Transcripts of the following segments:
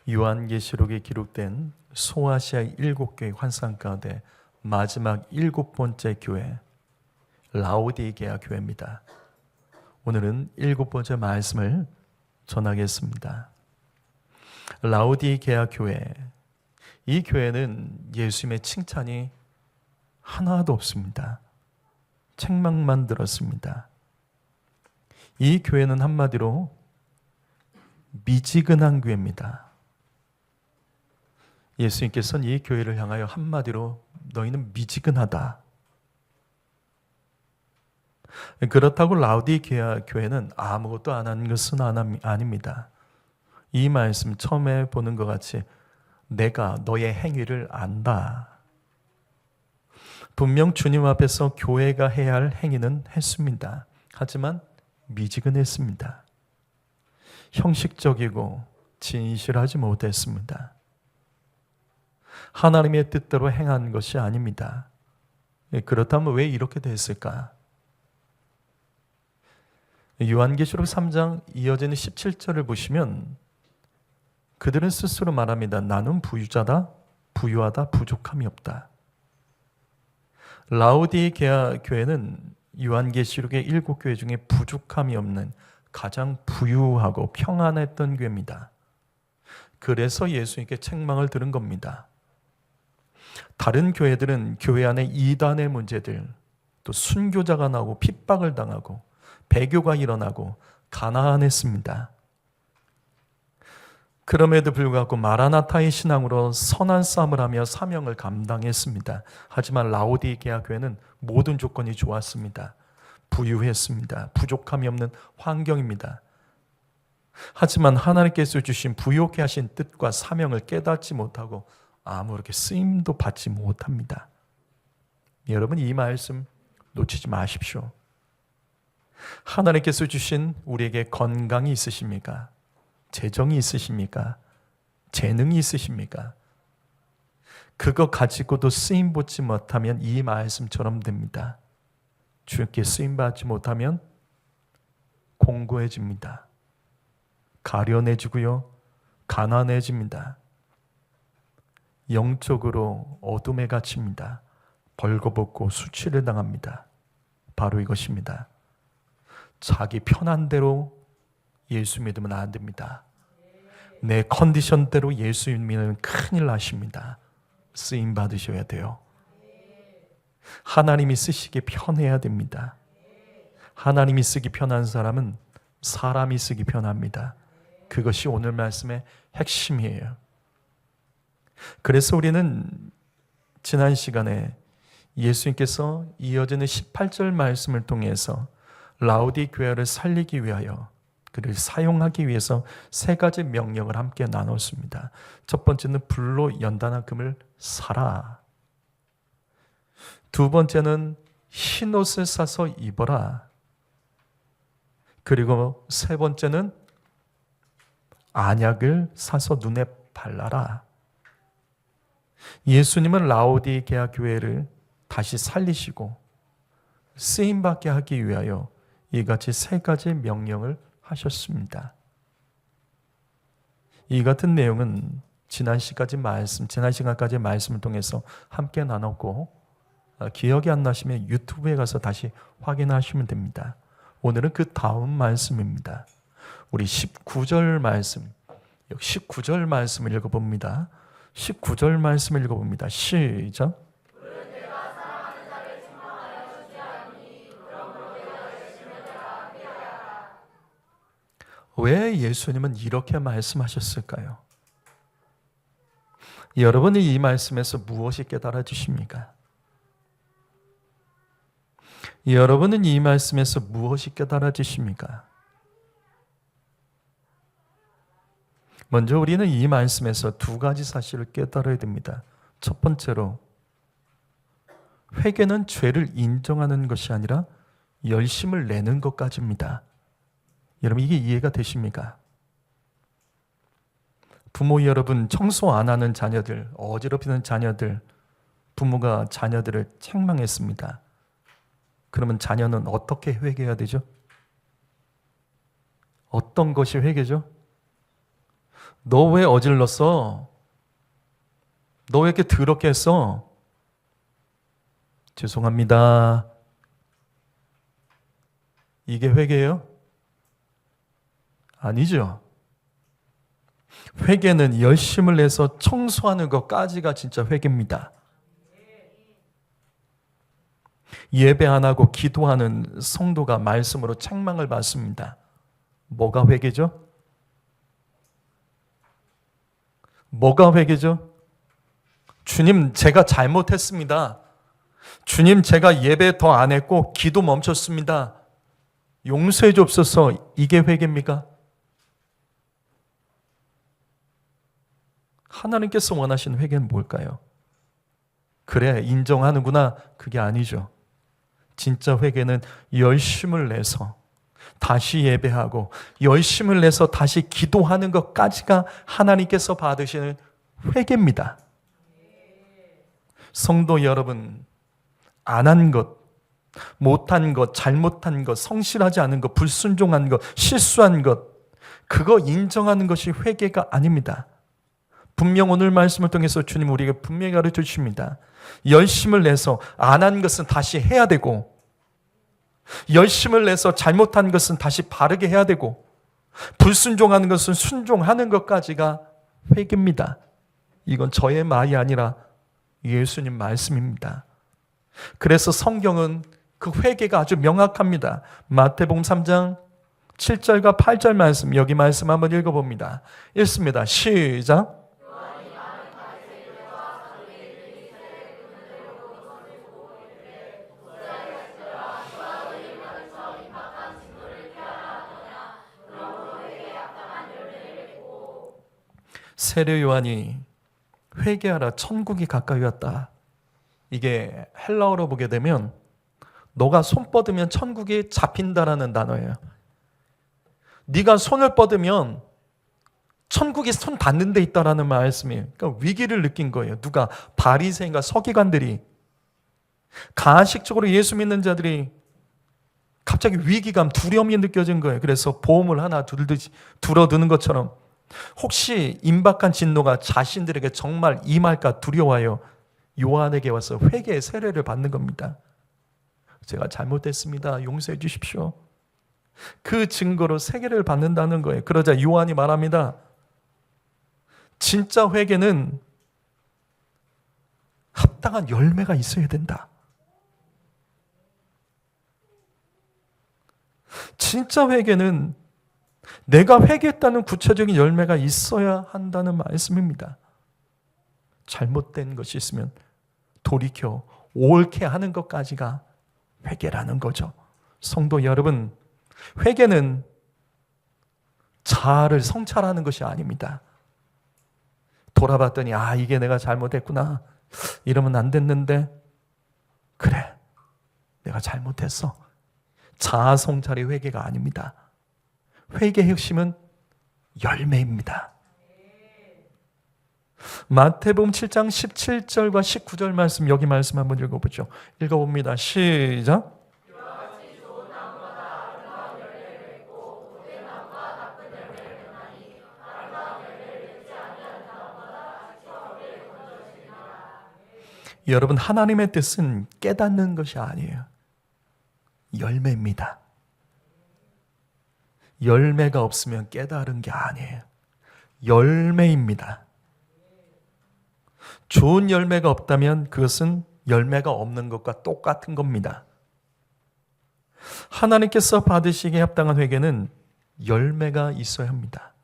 요한계시록에 기록된 소아시아 7교회 환상 가운데 마지막 7번째 교회 라오디게아 교회입니다. 오늘은 7번째 말씀을 전하겠습니다. 라오디게아 교회, 이 교회는 예수님의 칭찬이 하나도 없습니다. 책망만 들었습니다. 이 교회는 한마디로 미지근한 교회입니다. 예수님께서는 이 교회를 향하여 한마디로 너희는 미지근하다. 그렇다고 라오디게아 교회는 아무것도 안 한 것은 아닙니다. 이 말씀 처음에 보는 것 같이 내가 너의 행위를 안다. 분명 주님 앞에서 교회가 해야 할 행위는 했습니다. 하지만 미지근했습니다. 형식적이고 진실하지 못했습니다. 하나님의 뜻대로 행한 것이 아닙니다. 그렇다면 왜 이렇게 됐을까? 요한계시록 3장 이어지는 17절을 보시면 그들은 스스로 말합니다. 나는 부유자다, 부유하다, 부족함이 없다. 라오디게아 교회는 요한계시록의 7교회 중에 부족함이 없는 가장 부유하고 평안했던 교회입니다. 그래서 예수님께 책망을 들은 겁니다. 다른 교회들은 교회 안에 이단의 문제들, 또 순교자가 나오고 핍박을 당하고 배교가 일어나고 가난했습니다. 그럼에도 불구하고 마라나타의 신앙으로 선한 싸움을 하며 사명을 감당했습니다. 하지만 라오디게아 교회는 모든 조건이 좋았습니다. 부유했습니다. 부족함이 없는 환경입니다. 하지만 하나님께서 주신 부요케 하신 뜻과 사명을 깨닫지 못하고 아무렇게 쓰임도 받지 못합니다. 여러분, 이 말씀 놓치지 마십시오. 하나님께서 주신 우리에게 건강이 있으십니까? 재정이 있으십니까? 재능이 있으십니까? 그거 가지고도 쓰임 받지 못하면 이 말씀처럼 됩니다. 주께 쓰임 받지 못하면 공고해집니다. 가련해지고요, 가난해집니다. 영적으로 어둠에 갇힙니다. 벌거벗고 수치를 당합니다. 바로 이것입니다. 자기 편한 대로 예수 믿으면 안 됩니다. 내 컨디션대로 예수 믿으면 큰일 나십니다. 쓰임 받으셔야 돼요. 하나님이 쓰시기 편해야 됩니다. 하나님이 쓰기 편한 사람은 사람이 쓰기 편합니다. 그것이 오늘 말씀의 핵심이에요. 그래서 우리는 지난 시간에 예수님께서 이어지는 18절 말씀을 통해서 라오디 교회를 살리기 위하여 그를 사용하기 위해서 세 가지 명령을 함께 나눴습니다. 첫 번째는 불로 연단한 금을 사라. 두 번째는 흰옷을 사서 입어라. 그리고 세 번째는 안약을 사서 눈에 발라라. 예수님은 라오디게아 교회를 다시 살리시고 쓰임받게 하기 위하여 이같이 세 가지 명령을 하셨습니다. 이 같은 내용은 지난 시간까지 말씀을 통해서 함께 나눴고, 기억이 안 나시면 유튜브에 가서 다시 확인하시면 됩니다. 오늘은 그 다음 말씀입니다. 우리 19절 말씀, 19절 말씀을 읽어봅니다. 19절 말씀을 읽어봅니다. 시작. 왜 예수님은 이렇게 말씀하셨을까요? 여러분이 이 말씀에서 무엇이 깨달아지십니까? 여러분은 이 말씀에서 무엇이 깨달아지십니까? 먼저 우리는 이 말씀에서 두 가지 사실을 깨달아야 됩니다. 첫 번째로, 회개는 죄를 인정하는 것이 아니라 열심을 내는 것까지입니다. 여러분, 이게 이해가 되십니까? 부모 여러분, 청소 안 하는 자녀들, 어지럽히는 자녀들, 부모가 자녀들을 책망했습니다. 그러면 자녀는 어떻게 회개해야 되죠? 어떤 것이 회개죠? 너 왜 어질렀어? 너 왜 이렇게 더럽게 했어? 죄송합니다. 이게 회개예요? 아니죠. 회개는 열심을 내서 청소하는 것까지가 진짜 회개입니다. 예배 안 하고 기도하는 성도가 말씀으로 책망을 받습니다. 뭐가 회개죠? 뭐가 회개죠? 주님, 제가 잘못했습니다. 주님, 제가 예배 더 안 했고 기도 멈췄습니다. 용서해 주옵소서. 이게 회개입니까? 하나님께서 원하시는 회개는 뭘까요? 그래, 인정하는구나. 그게 아니죠. 진짜 회개는 열심을 내서 다시 예배하고 열심을 내서 다시 기도하는 것까지가 하나님께서 받으시는 회개입니다. 성도 여러분, 안 한 것, 못한 것, 잘못한 것, 성실하지 않은 것, 불순종한 것, 실수한 것, 그거 인정하는 것이 회개가 아닙니다. 분명 오늘 말씀을 통해서 주님 우리에게 분명히 가르쳐 주십니다. 열심을 내서 안 한 것은 다시 해야 되고, 열심을 내서 잘못한 것은 다시 바르게 해야 되고, 불순종하는 것은 순종하는 것까지가 회개입니다. 이건 저의 말이 아니라 예수님 말씀입니다. 그래서 성경은 그 회개가 아주 명확합니다. 마태복음 3장 7절과 8절 말씀, 여기 말씀 한번 읽어봅니다. 읽습니다. 시작. 세례 요한이 회개하라, 천국이 가까이 왔다. 이게 헬라어로 보게 되면 너가 손 뻗으면 천국이 잡힌다라는 단어예요. 네가 손을 뻗으면 천국이 손 닿는 데 있다라는 말씀이에요. 그러니까 위기를 느낀 거예요. 누가? 바리새인과 서기관들이, 가식적으로 예수 믿는 자들이 갑자기 위기감, 두려움이 느껴진 거예요. 그래서 보험을 하나 들어드는 것처럼 혹시 임박한 진노가 자신들에게 정말 임할까 두려워하여 요한에게 와서 회개의 세례를 받는 겁니다. 제가 잘못했습니다. 용서해 주십시오. 그 증거로 세례를 받는다는 거예요. 그러자 요한이 말합니다. 진짜 회개는 합당한 열매가 있어야 된다. 진짜 회개는 내가 회개했다는 구체적인 열매가 있어야 한다는 말씀입니다. 잘못된 것이 있으면 돌이켜 옳게 하는 것까지가 회개라는 거죠. 성도 여러분, 회개는 자아를 성찰하는 것이 아닙니다. 돌아봤더니 이게 내가 잘못했구나. 이러면 안 됐는데 그래, 내가 잘못했어. 자아 성찰이 회개가 아닙니다. 회개의 핵심은 열매입니다. 마태복음 7장 17절과 19절 말씀, 여기 말씀 한번 읽어보죠. 읽어봅니다. 시작. 여러분, 하나님의 뜻은 깨닫는 것이 아니에요. 열매입니다. 열매가 없으면 깨달은 게 아니에요. 열매입니다. 좋은 열매가 없다면 그것은 열매가 없는 것과 똑같은 겁니다. 하나님께서 받으시기에 합당한 회개는 열매가 있어야 합니다.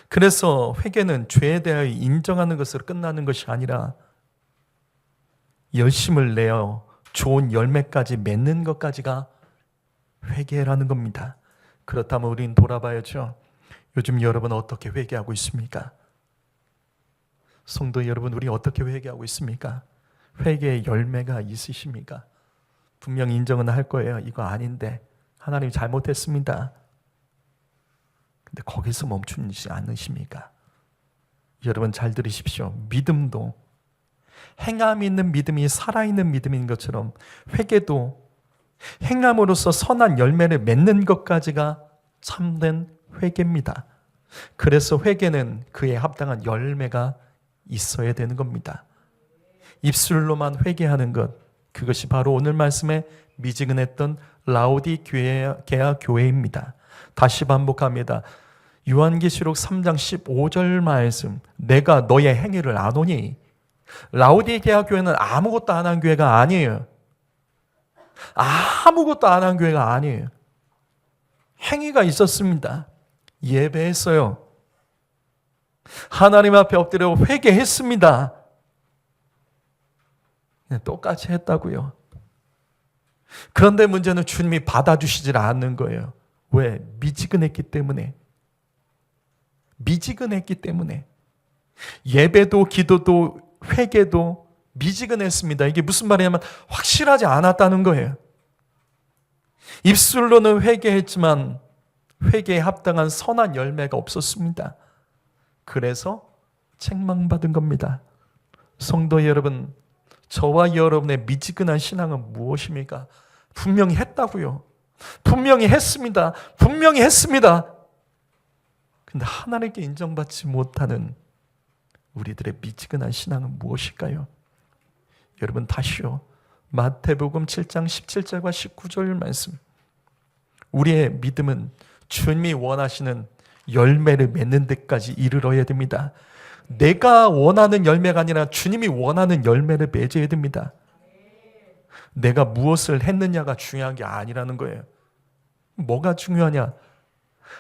그래서 회개는 죄에 대하여 인정하는 것으로 끝나는 것이 아니라 열심을 내어 좋은 열매까지 맺는 것까지가 회개라는 겁니다. 그렇다면 우리는 돌아봐야죠. 요즘 여러분 어떻게 회개하고 있습니까? 성도 여러분, 우리 어떻게 회개하고 있습니까? 회개의 열매가 있으십니까? 분명 인정은 할 거예요. 이거 아닌데 하나님 잘못했습니다. 근데 거기서 멈추지 않으십니까? 여러분 잘 들으십시오. 믿음도 행함이 있는 믿음이 살아있는 믿음인 것처럼 회개도 행함으로써 선한 열매를 맺는 것까지가 참된 회개입니다. 그래서 회개는 그에 합당한 열매가 있어야 되는 겁니다. 입술로만 회개하는 것, 그것이 바로 오늘 말씀에 미지근했던 라오디게아 교회입니다. 다시 반복합니다. 요한계시록 3장 15절 말씀, 내가 너의 행위를 아노니. 라오디게아 교회는 아무것도 안 한 교회가 아니에요. 아무것도 안 한 교회가 아니에요. 행위가 있었습니다. 예배했어요. 하나님 앞에 엎드려 회개했습니다. 똑같이 했다고요. 그런데 문제는 주님이 받아주시질 않는 거예요. 왜? 미지근했기 때문에. 미지근했기 때문에. 예배도 기도도 회개도 미지근했습니다. 이게 무슨 말이냐면 확실하지 않았다는 거예요. 입술로는 회개했지만 회개에 합당한 선한 열매가 없었습니다. 그래서 책망받은 겁니다. 성도 여러분, 저와 여러분의 미지근한 신앙은 무엇입니까? 분명히 했다고요. 분명히 했습니다. 분명히 했습니다. 근데 하나님께 인정받지 못하는 우리들의 미지근한 신앙은 무엇일까요? 여러분 다시요. 마태복음 7장 17절과 19절 말씀. 우리의 믿음은 주님이 원하시는 열매를 맺는 데까지 이르러야 됩니다. 내가 원하는 열매가 아니라 주님이 원하는 열매를 맺어야 됩니다. 내가 무엇을 했느냐가 중요한 게 아니라는 거예요. 뭐가 중요하냐?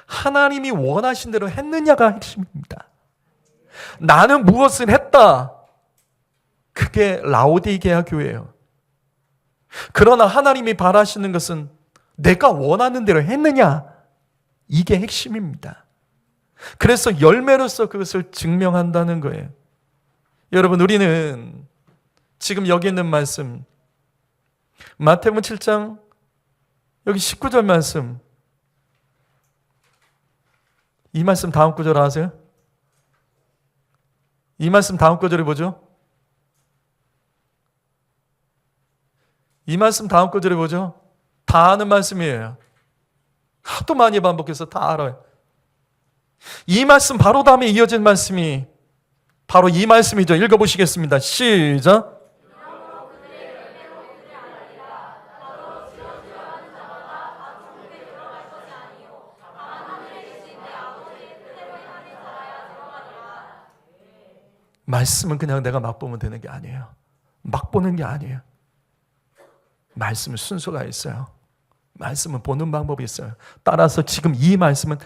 하나님이 원하신 대로 했느냐가 핵심입니다. 나는 무엇을 했다. 그게 라오디게아 교회예요. 그러나 하나님이 바라시는 것은 내가 원하는 대로 했느냐. 이게 핵심입니다. 그래서 열매로서 그것을 증명한다는 거예요. 여러분, 우리는 지금 여기 있는 말씀, 마태복음 7장 여기 19절 말씀, 이 말씀 다음 구절 아세요? 이 말씀 다음 구절이 뭐죠? 이 말씀 다음 구절이 뭐죠? 다 아는 말씀이에요. 하도 많이 반복해서 다 알아요. 이 말씀 바로 다음에 이어진 말씀이 바로 이 말씀이죠. 읽어보시겠습니다. 시작. 말씀은 그냥 내가 막 보면 되는 게 아니에요. 막 보는 게 아니에요. 말씀은 순서가 있어요. 말씀은 보는 방법이 있어요. 따라서 지금 이 말씀은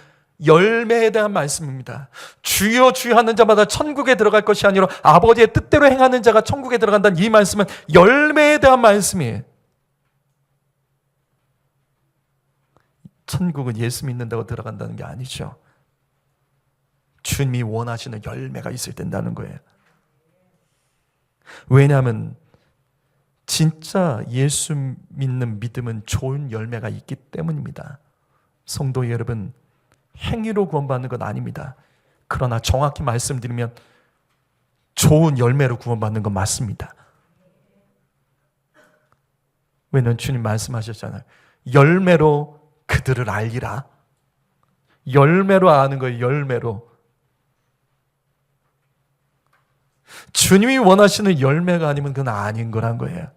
열매에 대한 말씀입니다. 주여 주여 하는 자마다 천국에 들어갈 것이 아니라 아버지의 뜻대로 행하는 자가 천국에 들어간다는 이 말씀은 열매에 대한 말씀이에요. 천국은 예수 믿는다고 들어간다는 게 아니죠. 주님이 원하시는 열매가 있을 된다는 거예요. 왜냐하면 진짜 예수 믿는 믿음은 좋은 열매가 있기 때문입니다. 성도 여러분, 행위로 구원받는 건 아닙니다. 그러나 정확히 말씀드리면 좋은 열매로 구원받는 건 맞습니다. 왜냐하면 주님 말씀하셨잖아요. 열매로 그들을 알리라. 열매로 아는 거예요. 열매로. 주님이 원하시는 열매가 아니면 그건 아닌 거란 거예요.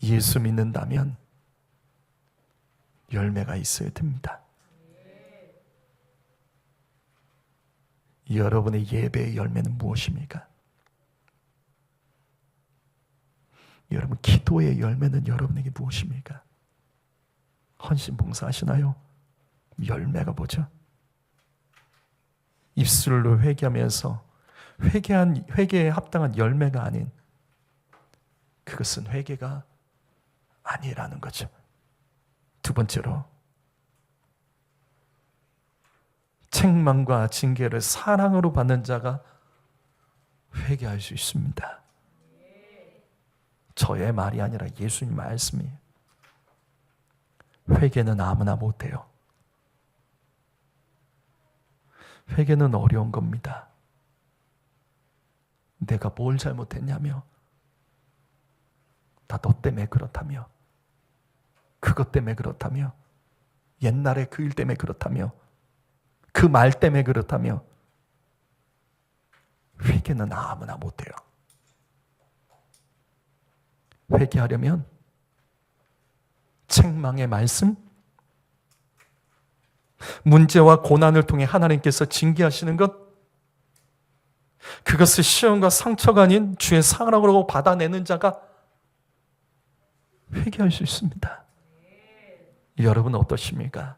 예수 믿는다면 열매가 있어야 됩니다. 여러분의 예배의 열매는 무엇입니까? 여러분 기도의 열매는 여러분에게 무엇입니까? 헌신 봉사하시나요? 열매가 뭐죠? 입술로 회개하면서 회개에 합당한 열매가 아닌, 그것은 회개가 아니라는 거죠. 두 번째로, 책망과 징계를 사랑으로 받는 자가 회개할 수 있습니다. 저의 말이 아니라 예수님 말씀이에요. 회개는 아무나 못해요. 회개는 어려운 겁니다. 내가 뭘 잘못했냐며, 다 너 때문에 그렇다며, 그것 때문에 그렇다며, 옛날에 그 일 때문에 그렇다며, 그 말 때문에 그렇다며 회개는 아무나 못해요. 회개하려면 책망의 말씀, 문제와 고난을 통해 하나님께서 징계하시는 것, 그것을 시험과 상처가 아닌 주의 사랑으로 받아내는 자가 회개할 수 있습니다. 여러분 어떠십니까?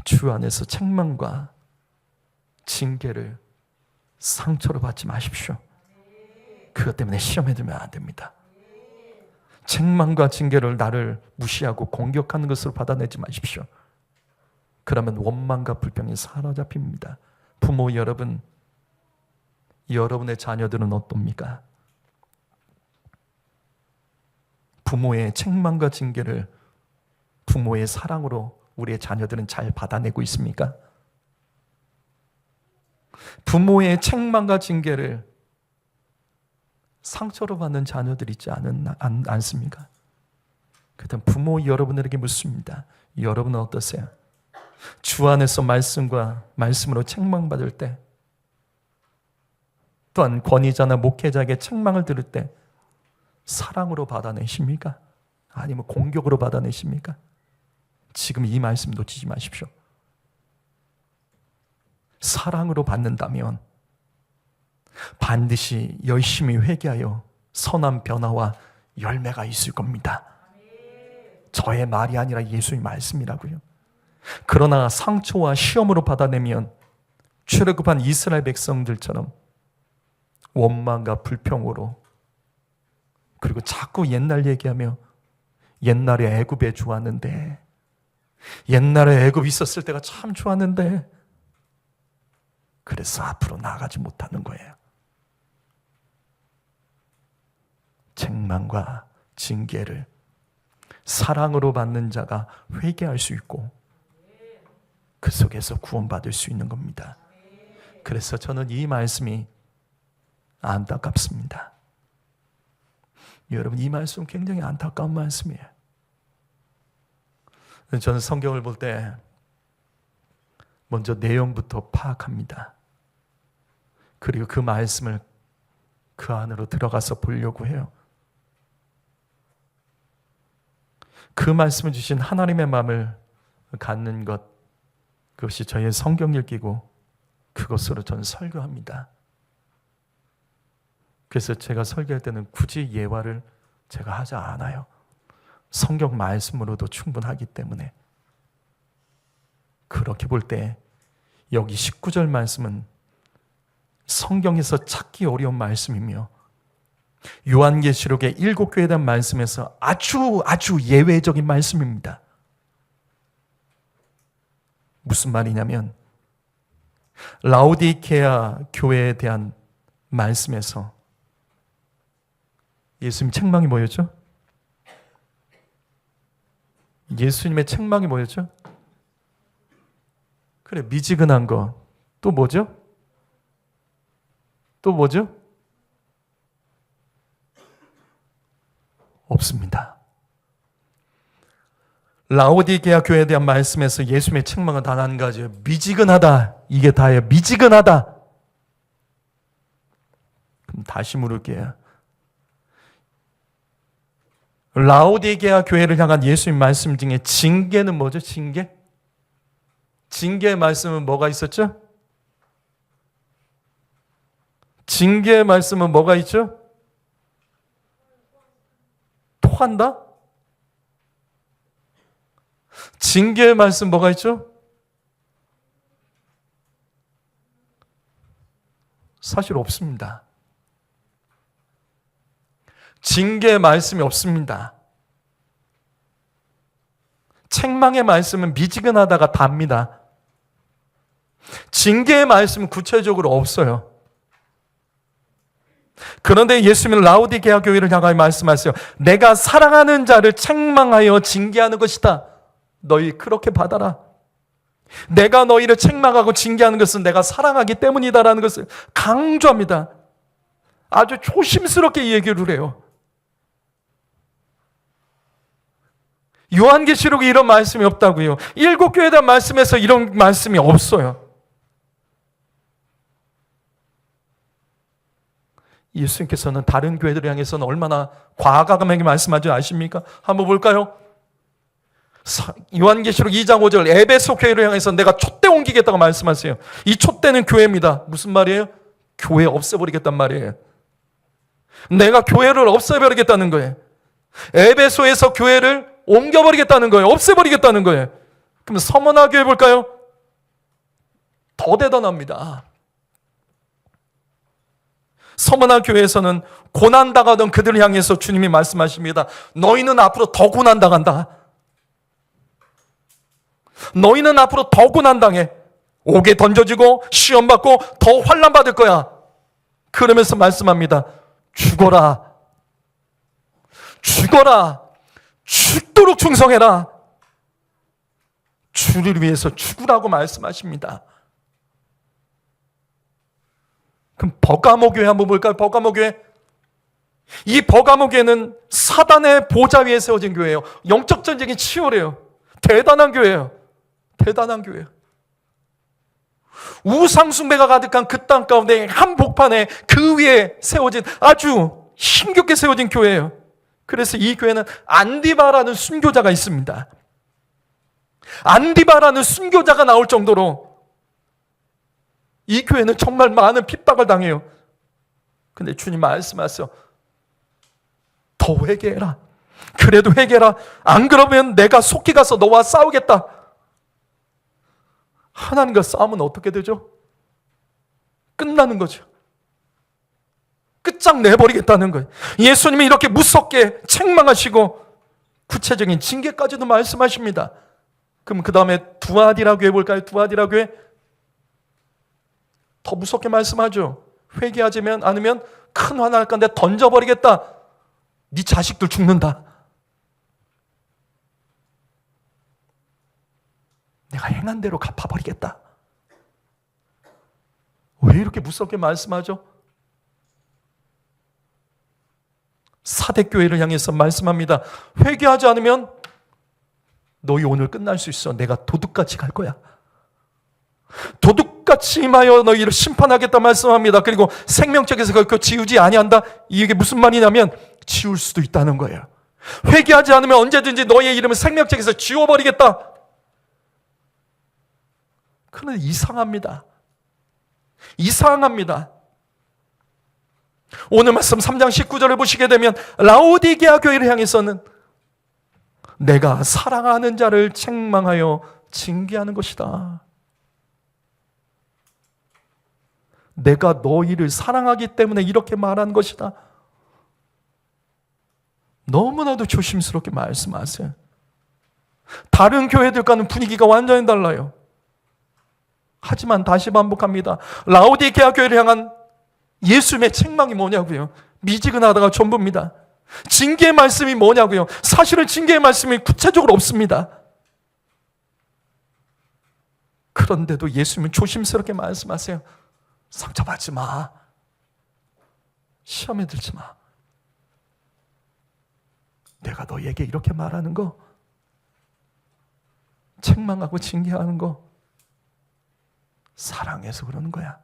주 안에서 책망과 징계를 상처로 받지 마십시오. 그것 때문에 시험에 들면 안 됩니다. 책망과 징계를 나를 무시하고 공격하는 것으로 받아내지 마십시오. 그러면 원망과 불평이 사로잡힙니다. 부모 여러분, 여러분의 자녀들은 어떻습니까? 부모의 책망과 징계를 부모의 사랑으로 우리의 자녀들은 잘 받아내고 있습니까? 부모의 책망과 징계를 상처로 받는 자녀들이 있지 않습니까? 그렇다면 부모 여러분들에게 묻습니다. 여러분은 어떠세요? 주 안에서 말씀으로 책망받을 때, 또한 권위자나 목회자에게 책망을 들을 때 사랑으로 받아내십니까? 아니면 공격으로 받아내십니까? 지금 이 말씀 놓치지 마십시오. 사랑으로 받는다면 반드시 열심히 회개하여 선한 변화와 열매가 있을 겁니다. 저의 말이 아니라 예수의 말씀이라고요. 그러나 상처와 시험으로 받아내면 출애굽한 이스라엘 백성들처럼 원망과 불평으로, 그리고 자꾸 옛날 얘기하며 옛날에 애굽에 좋았는데, 옛날에 애굽 있었을 때가 참 좋았는데, 그래서 앞으로 나아가지 못하는 거예요. 책망과 징계를 사랑으로 받는 자가 회개할 수 있고 그 속에서 구원받을 수 있는 겁니다. 그래서 저는 이 말씀이 안타깝습니다. 여러분, 이 말씀 굉장히 안타까운 말씀이에요. 저는 성경을 볼 때 먼저 내용부터 파악합니다. 그리고 그 말씀을 그 안으로 들어가서 보려고 해요. 그 말씀을 주신 하나님의 마음을 갖는 것, 그것이 저의 성경 읽기고 그것으로 저는 설교합니다. 그래서 제가 설교할 때는 굳이 예화를 제가 하지 않아요. 성경 말씀으로도 충분하기 때문에. 그렇게 볼 때 여기 19절 말씀은 성경에서 찾기 어려운 말씀이며 요한계시록의 7교회에 대한 말씀에서 아주 예외적인 말씀입니다. 무슨 말이냐면 라오디게아 교회에 대한 말씀에서 예수님 책망이 뭐였죠? 예수님의 책망이 뭐였죠? 그래, 미지근한 거. 또 뭐죠? 또 뭐죠? 없습니다. 라오디게아 교회에 대한 말씀에서 예수님의 책망은 단 한 가지예요. 미지근하다. 이게 다예요. 미지근하다. 그럼 다시 물을게요. 라오디게아 교회를 향한 예수님 말씀 중에 징계는 뭐죠? 징계? 징계의 말씀은 뭐가 있었죠? 징계의 말씀은 뭐가 있죠? 토한다? 징계의 말씀 뭐가 있죠? 사실 없습니다. 징계의 말씀이 없습니다. 책망의 말씀은 미지근하다가 답니다. 징계의 말씀은 구체적으로 없어요. 그런데 예수님은 라오디게아 교회를 향하여 말씀하세요. 내가 사랑하는 자를 책망하여 징계하는 것이다. 너희 그렇게 받아라. 내가 너희를 책망하고 징계하는 것은 내가 사랑하기 때문이다라는 것을 강조합니다. 아주 조심스럽게 얘기를 해요. 요한계시록에 이런 말씀이 없다고요. 7교회에 대한 말씀에서 이런 말씀이 없어요. 예수님께서는 다른 교회들을 향해서는 얼마나 과감하게 말씀하지 아십니까? 한번 볼까요? 요한계시록 2장 5절 에베소 교회를 향해서 내가 촛대 옮기겠다고 말씀하세요. 이 촛대는 교회입니다. 무슨 말이에요? 교회 없애버리겠단 말이에요. 내가 교회를 없애버리겠다는 거예요. 에베소에서 교회를 옮겨버리겠다는 거예요. 없애버리겠다는 거예요. 그럼 서머나 교회 볼까요? 더 대단합니다. 서머나 교회에서는 고난당하던 그들을 향해서 주님이 말씀하십니다. 너희는 앞으로 더 고난당한다. 너희는 앞으로 더 고난당해. 옥에 던져지고 시험받고 더 환난받을 거야. 그러면서 말씀합니다. 죽어라. 죽어라. 죽도록 충성해라. 주를 위해서 죽으라고 말씀하십니다. 그럼 버가모 교회 한번 볼까요? 버가모 교회. 이 버가모 교회는 사단의 보좌 위에 세워진 교회예요. 영적 전쟁이 치열해요. 대단한 교회예요. 대단한 교회예요. 우상숭배가 가득한 그 땅 가운데 한 복판에 그 위에 세워진 아주 힘겹게 세워진 교회예요. 그래서 이 교회는 안디바라는 순교자가 있습니다. 안디바라는 순교자가 나올 정도로 이 교회는 정말 많은 핍박을 당해요. 근데 주님 말씀하세요. 더 회개해라. 그래도 회개해라. 안 그러면 내가 속히 가서 너와 싸우겠다. 하나님과 싸우면 어떻게 되죠? 끝나는 거죠. 끝장내버리겠다는 거예요. 예수님이 이렇게 무섭게 책망하시고 구체적인 징계까지도 말씀하십니다. 그럼 그 다음에 두아디라 교회 볼까요? 두아디라 교회 더 무섭게 말씀하죠. 회개하지 않으면 큰 화날 건데 던져버리겠다. 네 자식들 죽는다. 내가 행한 대로 갚아버리겠다. 왜 이렇게 무섭게 말씀하죠? 사대교회를 향해서 말씀합니다. 회개하지 않으면 너희 오늘 끝날 수 있어. 내가 도둑같이 갈 거야. 도둑같이 임하여 너희를 심판하겠다 말씀합니다. 그리고 생명책에서 그 지우지 아니한다. 이게 무슨 말이냐면 지울 수도 있다는 거예요. 회개하지 않으면 언제든지 너희의 이름을 생명책에서 지워버리겠다. 그런데 이상합니다. 이상합니다. 오늘 말씀 3장 19절을 보시게 되면 라오디게아 교회를 향해서는 내가 사랑하는 자를 책망하여 징계하는 것이다. 내가 너희를 사랑하기 때문에 이렇게 말한 것이다. 너무나도 조심스럽게 말씀하세요. 다른 교회들과는 분위기가 완전히 달라요. 하지만 다시 반복합니다. 라오디게아 교회를 향한 예수님의 책망이 뭐냐고요? 미지근하다가 전부입니다. 징계의 말씀이 뭐냐고요? 사실은 징계의 말씀이 구체적으로 없습니다. 그런데도 예수님은 조심스럽게 말씀하세요. 상처받지 마. 시험에 들지 마. 내가 너에게 이렇게 말하는 거, 책망하고 징계하는 거 사랑해서 그러는 거야.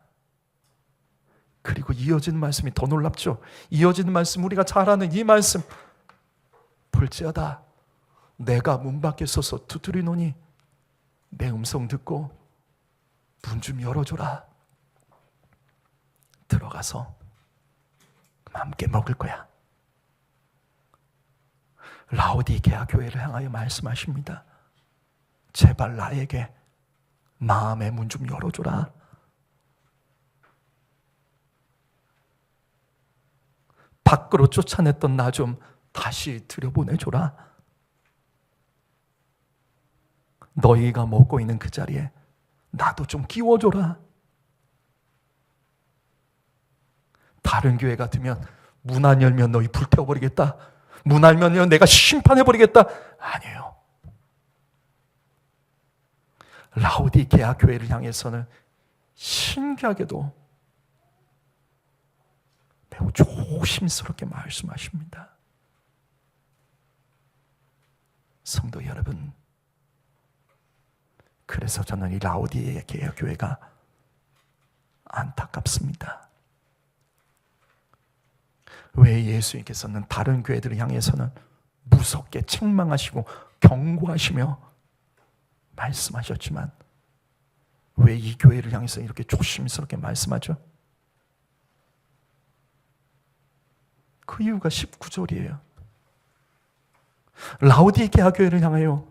그리고 이어지는 말씀이 더 놀랍죠. 이어지는 말씀, 우리가 잘 아는 이 말씀. 볼지어다 내가 문 밖에 서서 두드리노니 내 음성 듣고 문 좀 열어줘라. 들어가서 함께 먹을 거야. 라오디게아 교회를 향하여 말씀하십니다. 제발 나에게 마음의 문 좀 열어줘라. 밖으로 쫓아냈던 나 좀 다시 들여보내줘라. 너희가 먹고 있는 그 자리에 나도 좀 끼워줘라. 다른 교회 같으면 문 안 열면 너희 불태워버리겠다. 문 안 열면 내가 심판해버리겠다. 아니에요. 라오디게아 교회를 향해서는 신기하게도 매우 조심스럽게 말씀하십니다. 성도 여러분, 그래서 저는 이 라오디게아 교회가 안타깝습니다. 왜 예수님께서는 다른 교회들을 향해서는 무섭게 책망하시고 경고하시며 말씀하셨지만 왜 이 교회를 향해서 이렇게 조심스럽게 말씀하죠? 그 이유가 19절이에요. 라오디게아 교회를 향하여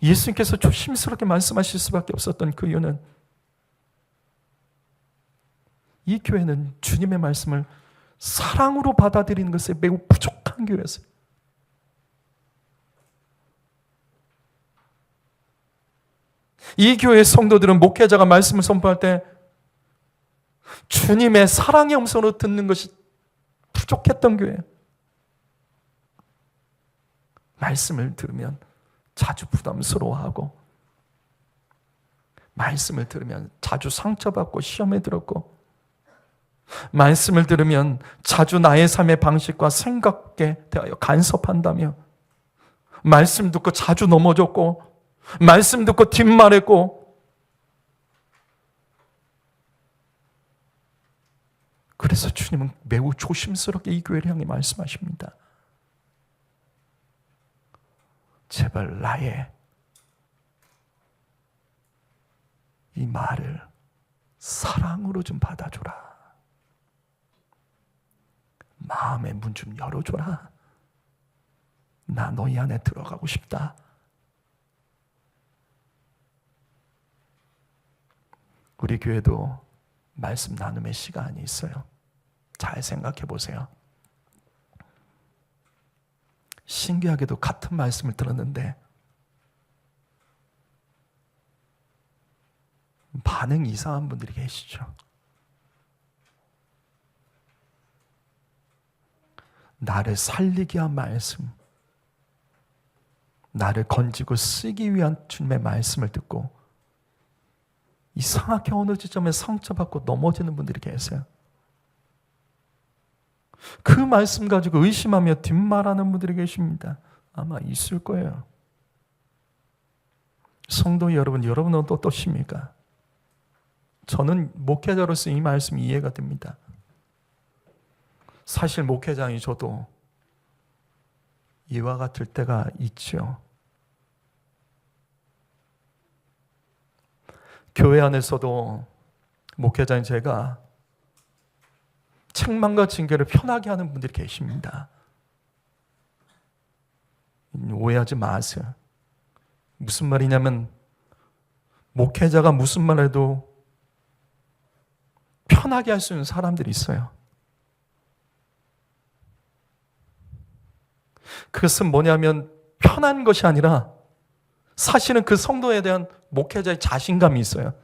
예수님께서 조심스럽게 말씀하실 수밖에 없었던 그 이유는 이 교회는 주님의 말씀을 사랑으로 받아들이는 것에 매우 부족한 교회였어요. 이 교회의 성도들은 목회자가 말씀을 선포할 때 주님의 사랑의 음성으로 듣는 것이 부족했던 교회예요. 말씀을 들으면 자주 부담스러워하고, 말씀을 들으면 자주 상처받고 시험에 들었고, 말씀을 들으면 자주 나의 삶의 방식과 생각에 대하여 간섭한다며, 말씀 듣고 자주 넘어졌고, 말씀 듣고 뒷말했고, 그래서 주님은 매우 조심스럽게 이 교회를 향해 말씀하십니다. 제발 나의 이 말을 사랑으로 좀 받아줘라. 마음의 문 좀 열어줘라. 나 너희 안에 들어가고 싶다. 우리 교회도 말씀 나눔의 시간이 있어요. 잘 생각해 보세요. 신기하게도 같은 말씀을 들었는데 반응이 이상한 분들이 계시죠. 나를 살리기 위한 말씀, 나를 건지고 쓰기 위한 주님의 말씀을 듣고 이상하게 어느 지점에 상처받고 넘어지는 분들이 계세요. 그 말씀 가지고 의심하며 뒷말하는 분들이 계십니다. 아마 있을 거예요. 성도 여러분, 여러분은 어떠십니까? 저는 목회자로서 이 말씀이 이해가 됩니다. 사실 목회장이 저도 이와 같을 때가 있죠. 교회 안에서도 목회자인 제가 책망과 징계를 편하게 하는 분들이 계십니다. 오해하지 마세요. 무슨 말이냐면 목회자가 무슨 말 해도 편하게 할 수 있는 사람들이 있어요. 그것은 뭐냐면 편한 것이 아니라 사실은 그 성도에 대한 목회자의 자신감이 있어요.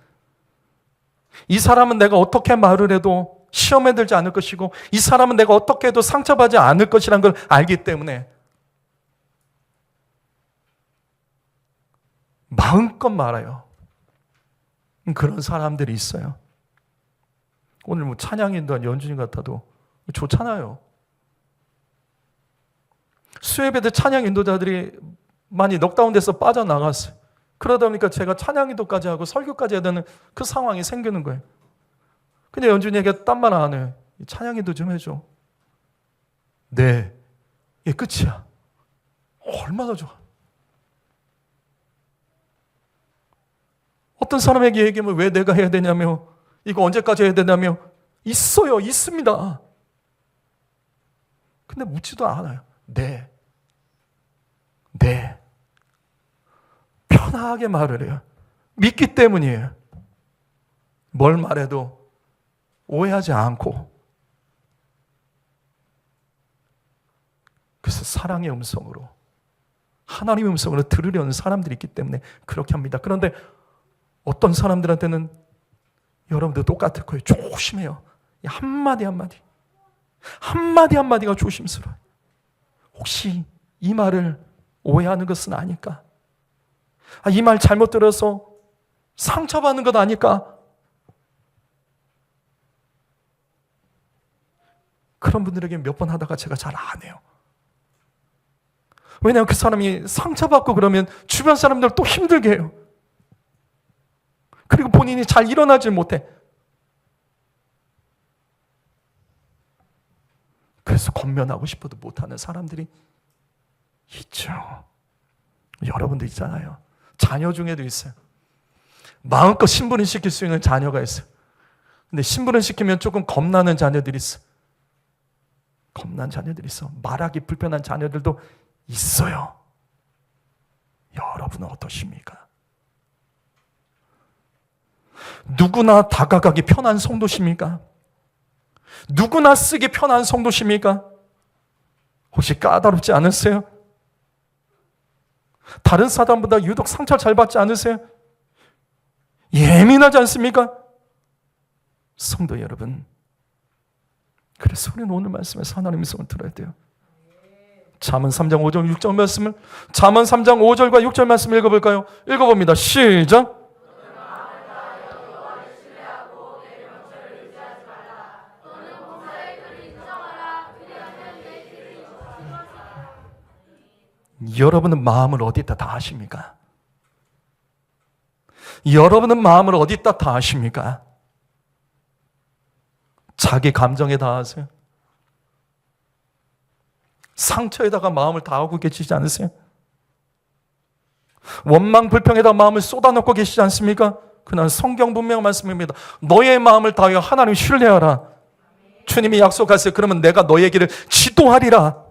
이 사람은 내가 어떻게 말을 해도 시험에 들지 않을 것이고, 이 사람은 내가 어떻게 해도 상처받지 않을 것이라는 걸 알기 때문에 마음껏 말아요. 그런 사람들이 있어요. 오늘 뭐 찬양인도 연주인 같아도 좋잖아요. 수협에 대 찬양 인도자들이 많이 넉다운돼서 빠져나갔어요. 그러다 보니까 제가 찬양 인도까지 하고 설교까지 해야 되는 그 상황이 생기는 거예요. 근데 연준이에게 딴 말 안 해요. 찬양 인도 좀 해줘. 네, 이게 끝이야. 얼마나 좋아. 어떤 사람에게 얘기하면 왜 내가 해야 되냐며, 이거 언제까지 해야 되냐며, 있어요, 있습니다. 근데 묻지도 않아요. 네. 편하게 말을 해요. 믿기 때문이에요. 뭘 말해도 오해하지 않고. 그래서 사랑의 음성으로, 하나님의 음성으로 들으려는 사람들이 있기 때문에 그렇게 합니다. 그런데 어떤 사람들한테는 여러분들 똑같을 거예요. 조심해요. 한마디 한마디가 조심스러워요. 혹시 이 말을 오해하는 것은 아닐까? 이 말 잘못 들어서 상처받는 것 아닐까? 그런 분들에게 몇 번 하다가 제가 잘 안 해요. 왜냐하면 그 사람이 상처받고 그러면 주변 사람들 또 힘들게 해요. 그리고 본인이 잘 일어나질 못해. 그래서 권면하고 싶어도 못하는 사람들이 있죠. 여러분도 있잖아요. 자녀 중에도 있어요. 마음껏 신분을 시킬 수 있는 자녀가 있어요. 근데 신분을 시키면 조금 겁나는 자녀들이 있어. 겁난 자녀들이 있어. 말하기 불편한 자녀들도 있어요. 여러분은 어떠십니까? 누구나 다가가기 편한 성도십니까? 누구나 쓰기 편한 성도십니까? 혹시 까다롭지 않으세요? 다른 사람보다 유독 상처 잘 받지 않으세요? 예민하지 않습니까? 성도 여러분, 그래서 우리는 오늘 말씀에서 하나님의 성을 들어야 돼요. 잠언 3장 5절 6절 말씀을, 잠언 3장 5절과 6절 말씀 읽어볼까요? 읽어봅니다. 시작. 여러분은 마음을 어디다 다 하십니까? 여러분은 마음을 어디다 다 하십니까? 자기 감정에 다 하세요? 상처에다가 마음을 다 하고 계시지 않으세요? 원망 불평에다 마음을 쏟아넣고 계시지 않습니까? 그날 성경 분명 말씀입니다. 너의 마음을 다하여 하나님을 신뢰하라. 주님이 약속하세요. 그러면 내가 너의 길을 지도하리라.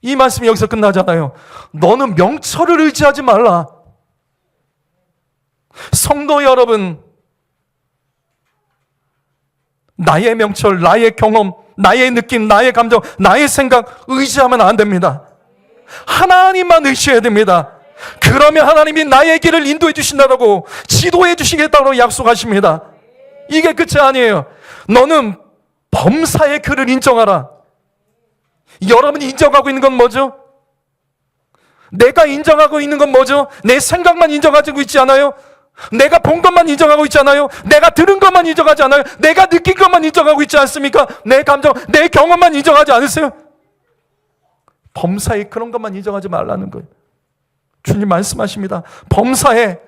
이 말씀이 여기서 끝나잖아요. 너는 명철을 의지하지 말라. 성도 여러분, 나의 명철, 나의 경험, 나의 느낌, 나의 감정, 나의 생각 의지하면 안 됩니다. 하나님만 의지해야 됩니다. 그러면 하나님이 나의 길을 인도해 주신다고, 지도해 주시겠다고 약속하십니다. 이게 끝이 아니에요. 너는 범사의 그를 인정하라. 여러분이 인정하고 있는 건 뭐죠? 내가 인정하고 있는 건 뭐죠? 내 생각만 인정하고 있지 않아요? 내가 본 것만 인정하고 있지 않아요? 내가 들은 것만 인정하지 않아요? 내가 느낀 것만 인정하고 있지 않습니까? 내 감정, 내 경험만 인정하지 않으세요? 범사에 그런 것만 인정하지 말라는 거예요. 주님 말씀하십니다. 범사에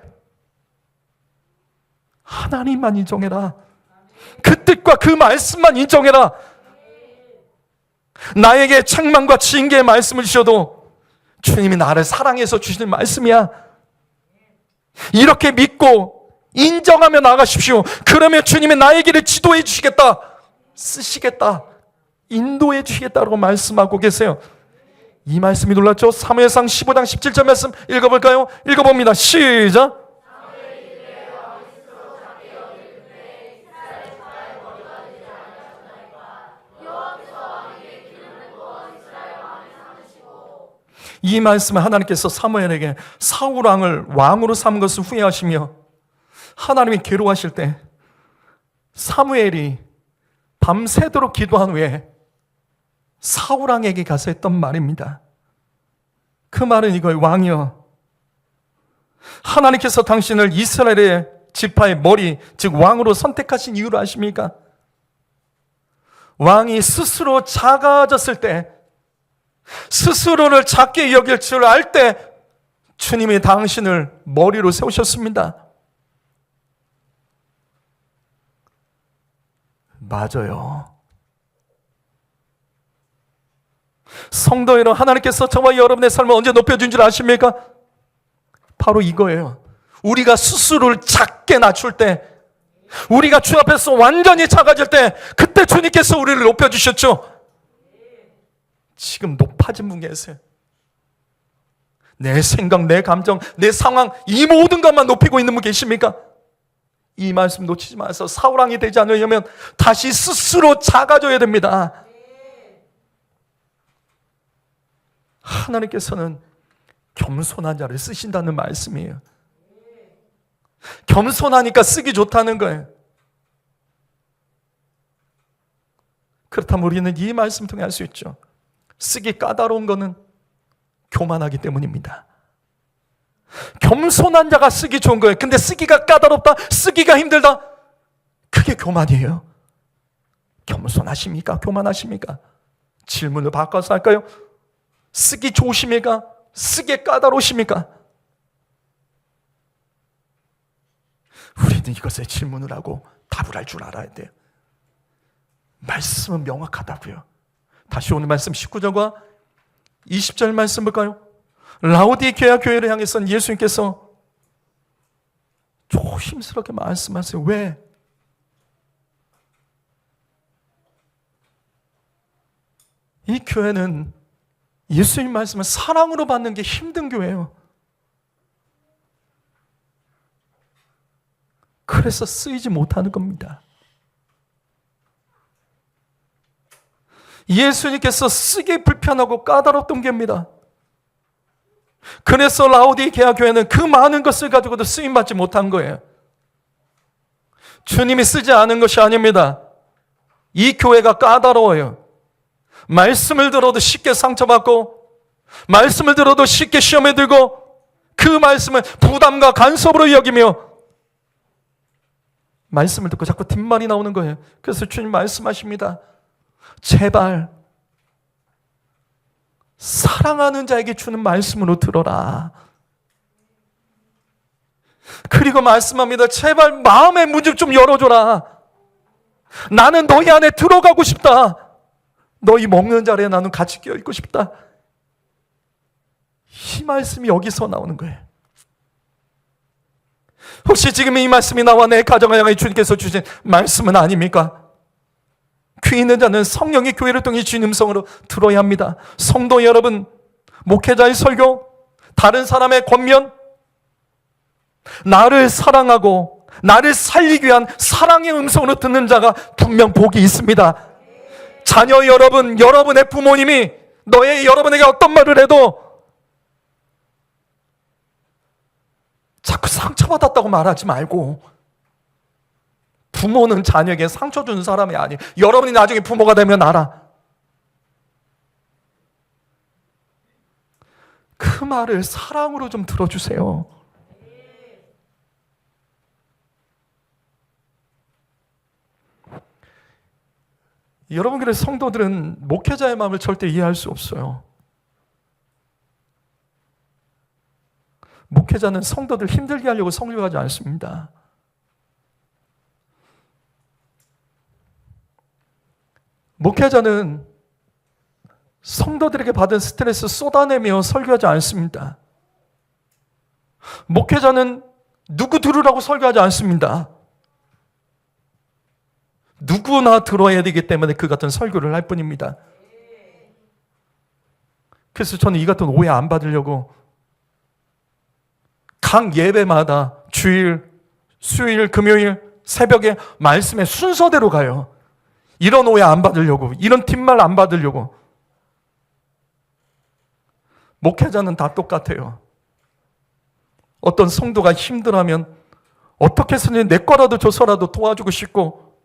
하나님만 인정해라. 그 뜻과 그 말씀만 인정해라. 나에게 책망과 징계의 말씀을 주셔도 주님이 나를 사랑해서 주시는 말씀이야. 이렇게 믿고 인정하며 나가십시오. 그러면 주님이 나의 길을 지도해 주시겠다, 쓰시겠다, 인도해 주시겠다고 말씀하고 계세요. 이 말씀이 놀랍죠? 사무엘상 15장 17절 말씀 읽어볼까요? 읽어봅니다. 시작. 이 말씀을 하나님께서 사무엘에게 사울 왕을 왕으로 삼은 것을 후회하시며 하나님이 괴로워하실 때 사무엘이 밤새도록 기도한 후에 사울 왕에게 가서 했던 말입니다. 그 말은 이거예요. 왕이여, 하나님께서 당신을 이스라엘의 지파의 머리, 즉 왕으로 선택하신 이유를 아십니까? 왕이 스스로 작아졌을 때, 스스로를 작게 여길 줄 알 때 주님이 당신을 머리로 세우셨습니다. 맞아요. 성도 여러분, 하나님께서 저와 여러분의 삶을 언제 높여준 줄 아십니까? 바로 이거예요. 우리가 스스로를 작게 낮출 때, 우리가 주 앞에서 완전히 작아질 때, 그때 주님께서 우리를 높여주셨죠. 지금 높아진 분 계세요. 내 생각, 내 감정, 내 상황, 이 모든 것만 높이고 있는 분 계십니까? 이 말씀 놓치지 마세요. 사울왕이 되지 않으려면 다시 스스로 작아져야 됩니다. 하나님께서는 겸손한 자를 쓰신다는 말씀이에요. 겸손하니까 쓰기 좋다는 거예요. 그렇다면 우리는 이 말씀 통해 알 수 있죠. 쓰기 까다로운 것은 교만하기 때문입니다. 겸손한 자가 쓰기 좋은 거예요. 근데 쓰기가 까다롭다, 쓰기가 힘들다, 그게 교만이에요. 겸손하십니까? 교만하십니까? 질문을 바꿔서 할까요? 쓰기 좋으십니까? 쓰기 까다로우십니까? 우리는 이것에 질문을 하고 답을 할 줄 알아야 돼요. 말씀은 명확하다고요. 다시 오늘 말씀 19절과 20절 말씀 볼까요? 라오디게아 교회를 향해서는 예수님께서 조심스럽게 말씀하세요. 왜? 이 교회는 예수님 말씀을 사랑으로 받는 게 힘든 교회예요. 그래서 쓰이지 못하는 겁니다. 예수님께서 쓰기 불편하고 까다롭던 교회입니다. 그래서 라오디게아 교회는 그 많은 것을 가지고도 쓰임받지 못한 거예요. 주님이 쓰지 않은 것이 아닙니다. 이 교회가 까다로워요. 말씀을 들어도 쉽게 상처받고, 말씀을 들어도 쉽게 시험에 들고, 그 말씀을 부담과 간섭으로 여기며 말씀을 듣고 자꾸 뒷말이 나오는 거예요. 그래서 주님 말씀하십니다. 제발 사랑하는 자에게 주는 말씀으로 들어라. 그리고 말씀합니다. 제발 마음의 문을 좀 열어줘라. 나는 너희 안에 들어가고 싶다. 너희 먹는 자리에 나는 같이 껴있고 싶다. 이 말씀이 여기서 나오는 거예요. 혹시 지금 이 말씀이 나와 내 가정을 향해 주님께서 주신 말씀은 아닙니까? 귀 있는 자는 성령의 교회를 통해 주님 음성으로 들어야 합니다. 성도 여러분, 목회자의 설교, 다른 사람의 권면, 나를 사랑하고 나를 살리기 위한 사랑의 음성으로 듣는 자가 분명 복이 있습니다. 자녀 여러분, 여러분의 부모님이 여러분에게 어떤 말을 해도 자꾸 상처받았다고 말하지 말고, 부모는 자녀에게 상처 주는 사람이 아니에요. 여러분이 나중에 부모가 되면 알아. 그 말을 사랑으로 좀 들어주세요. 여러분, 그래서 성도들은 목회자의 마음을 절대 이해할 수 없어요. 목회자는 성도들 힘들게 하려고 설교하지 않습니다. 목회자는 성도들에게 받은 스트레스 쏟아내며 설교하지 않습니다. 목회자는 누구 들으라고 설교하지 않습니다. 누구나 들어야 되기 때문에 그 같은 설교를 할 뿐입니다. 그래서 저는 이 같은 오해 안 받으려고 각 예배마다 주일, 수요일, 금요일, 새벽에 말씀의 순서대로 가요. 이런 오해 안 받으려고, 이런 뒷말 안 받으려고. 목회자는 다 똑같아요. 어떤 성도가 힘들어하면 어떻게 해서든 내 거라도 줘서라도 도와주고 싶고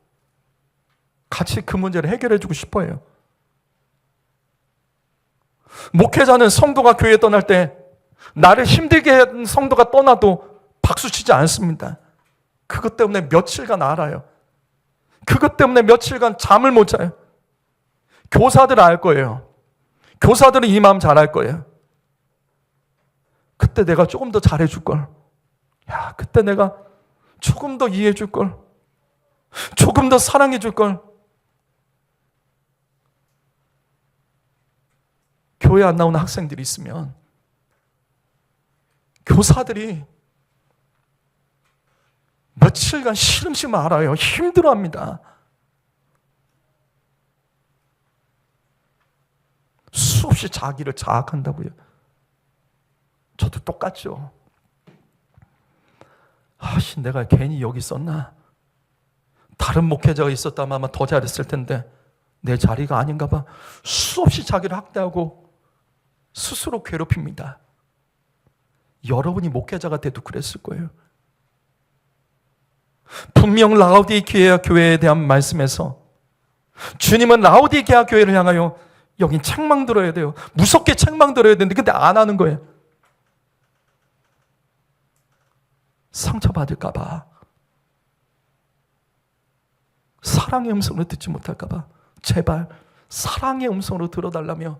같이 그 문제를 해결해 주고 싶어요. 목회자는 성도가 교회 떠날 때 나를 힘들게 한 성도가 떠나도 박수치지 않습니다. 그것 때문에 며칠간 알아요. 그것 때문에 며칠간 잠을 못 자요. 교사들은 알 거예요. 교사들은 이 마음 잘 알 거예요. 그때 내가 조금 더 잘해줄 걸. 야, 그때 내가 조금 더 이해해줄 걸. 조금 더 사랑해줄 걸. 교회 안 나오는 학생들이 있으면 교사들이 며칠간 시름시름 알아요. 힘들어합니다. 수없이 자기를 자학한다고요. 저도 똑같죠. 내가 괜히 여기 있었나? 다른 목회자가 있었다면 아마 더 잘했을 텐데 내 자리가 아닌가 봐. 수없이 자기를 학대하고 스스로 괴롭힙니다. 여러분이 목회자가 돼도 그랬을 거예요. 분명 라오디게아 교회에 대한 말씀에서 주님은 라오디게아 교회를 향하여 여긴 책망 들어야 돼요. 무섭게 책망 들어야 되는데 근데 안 하는 거예요. 상처받을까 봐. 사랑의 음성을 듣지 못할까 봐. 제발 사랑의 음성으로 들어달라며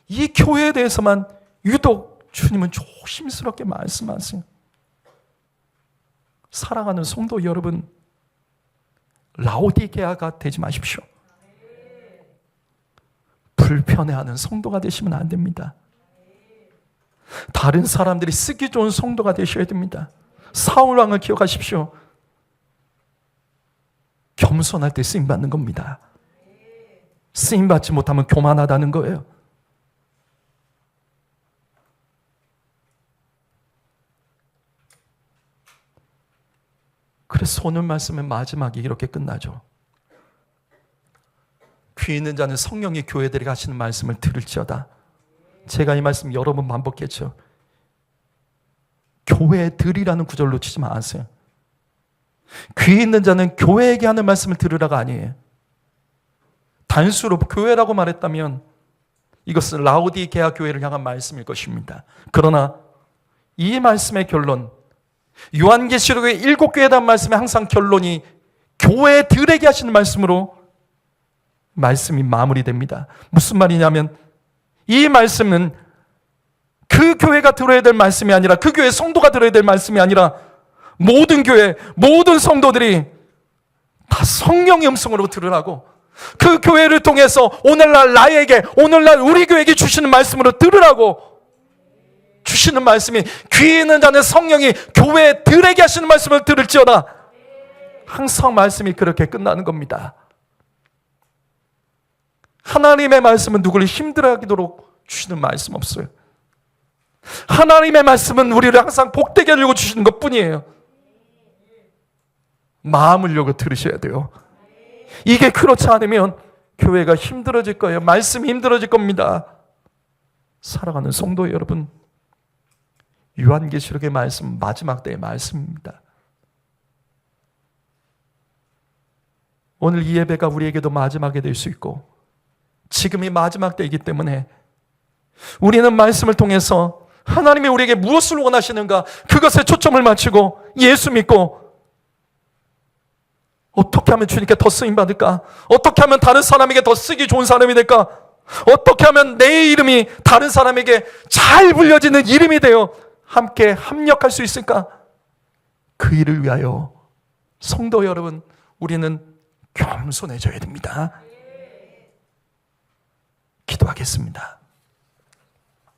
이 교회에 대해서만 유독 주님은 조심스럽게 말씀하세요. 사랑하는 성도 여러분, 라오디게아가 되지 마십시오. 불편해하는 성도가 되시면 안 됩니다. 다른 사람들이 쓰기 좋은 성도가 되셔야 됩니다. 사울왕을 기억하십시오. 겸손할 때 쓰임받는 겁니다. 쓰임받지 못하면 교만하다는 거예요. 그래서 오늘 말씀의 마지막이 이렇게 끝나죠. 귀 있는 자는 성령이 교회들에게 하시는 말씀을 들을지어다. 제가 이 말씀 여러 번 반복했죠. 교회들이라는 구절을 놓치지 마세요. 귀 있는 자는 교회에게 하는 말씀을 들으라가 아니에요. 단수로 교회라고 말했다면 이것은 라오디게아 교회를 향한 말씀일 것입니다. 그러나 이 말씀의 결론, 요한계시록의 7교회에 대한 말씀의 항상 결론이 교회들에게 하시는 말씀으로 말씀이 마무리됩니다. 무슨 말이냐면 이 말씀은 그 교회가 들어야 될 말씀이 아니라, 그 교회 성도가 들어야 될 말씀이 아니라 모든 교회, 모든 성도들이 다 성령의 음성으로 들으라고, 그 교회를 통해서 오늘날 나에게, 오늘날 우리 교회에게 주시는 말씀으로 들으라고 주시는 말씀이, 귀 있는 자는 성령이 교회들에게 하시는 말씀을 들을지어다. 항상 말씀이 그렇게 끝나는 겁니다. 하나님의 말씀은 누구를 힘들어하도록 주시는 말씀 없어요. 하나님의 말씀은 우리를 항상 복되게 하려고 주시는 것뿐이에요. 마음을 열고 들으셔야 돼요. 이게 그렇지 않으면 교회가 힘들어질 거예요. 말씀이 힘들어질 겁니다. 사랑하는 성도 여러분, 요한계시록의 말씀, 마지막 때의 말씀입니다. 오늘 이 예배가 우리에게도 마지막이 될 수 있고, 지금이 마지막 때이기 때문에 우리는 말씀을 통해서 하나님이 우리에게 무엇을 원하시는가, 그것에 초점을 맞추고 예수 믿고, 어떻게 하면 주님께 더 쓰임받을까? 어떻게 하면 다른 사람에게 더 쓰기 좋은 사람이 될까? 어떻게 하면 내 이름이 다른 사람에게 잘 불려지는 이름이 되어 함께 합력할 수 있을까? 그 일을 위하여 성도 여러분, 우리는 겸손해져야 됩니다. 기도하겠습니다.